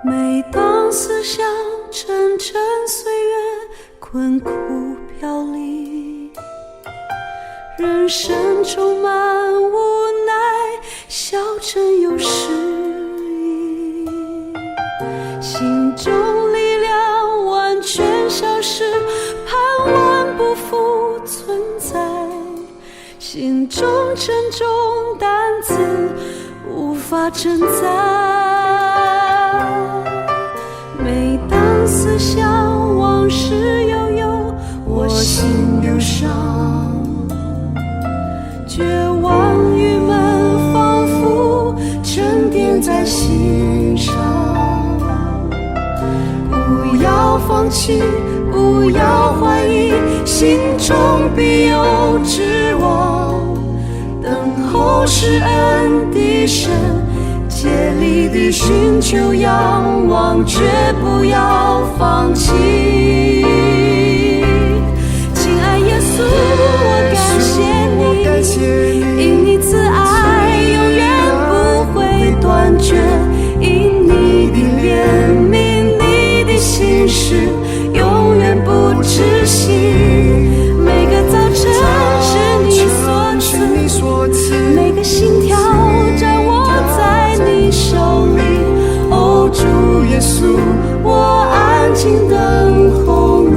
每当思想沉沉岁月困苦飘零，人生充满无奈，消沉又失意，心中力量完全消失，盼望不复存在，心中沉重担子无法承载。每当思想往事悠悠，我心忧伤，绝望郁闷仿佛沉淀在心上。不要放弃，不要怀疑，心中必有指望，等候施恩的神，竭力地寻求仰望，绝不要放弃。亲爱耶稣，我感谢你，因你慈爱永远不会断绝，因你的怜悯，你的心事永远不止息。每个早晨是你所赐，每个心跳掌握在你手里。哦，主耶稣，我安静等候你。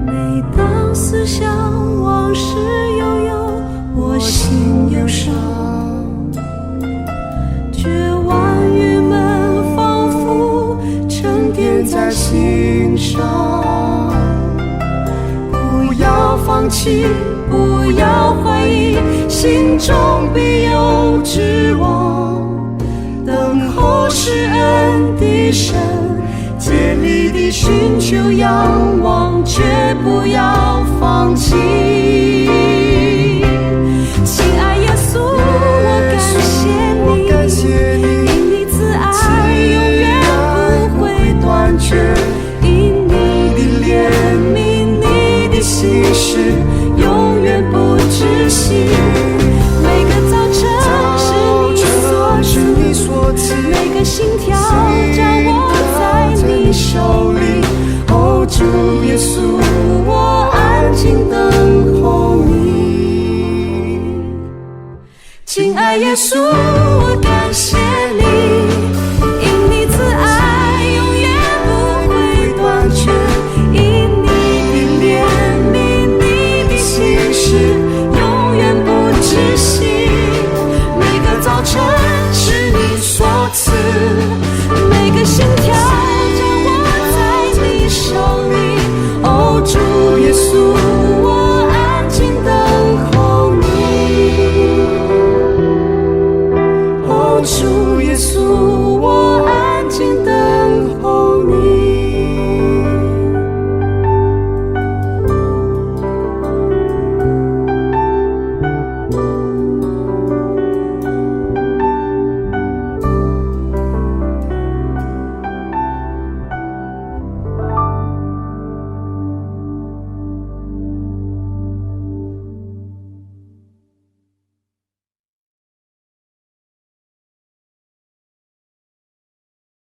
每当思想往事悠悠，我心忧伤，绝望郁闷仿佛沉淀在心上。不要放弃，不要怀疑，心中必有指望，等候施恩的神，竭力地寻求仰望，绝不要放弃。亲爱耶稣，我感谢你，因你慈爱永远不会断绝，因你的怜悯，你的心事永远不止息。每个早晨是你所赐，每个心跳掌握在你手里。哦，主耶稣，我安静等候你。亲爱耶稣，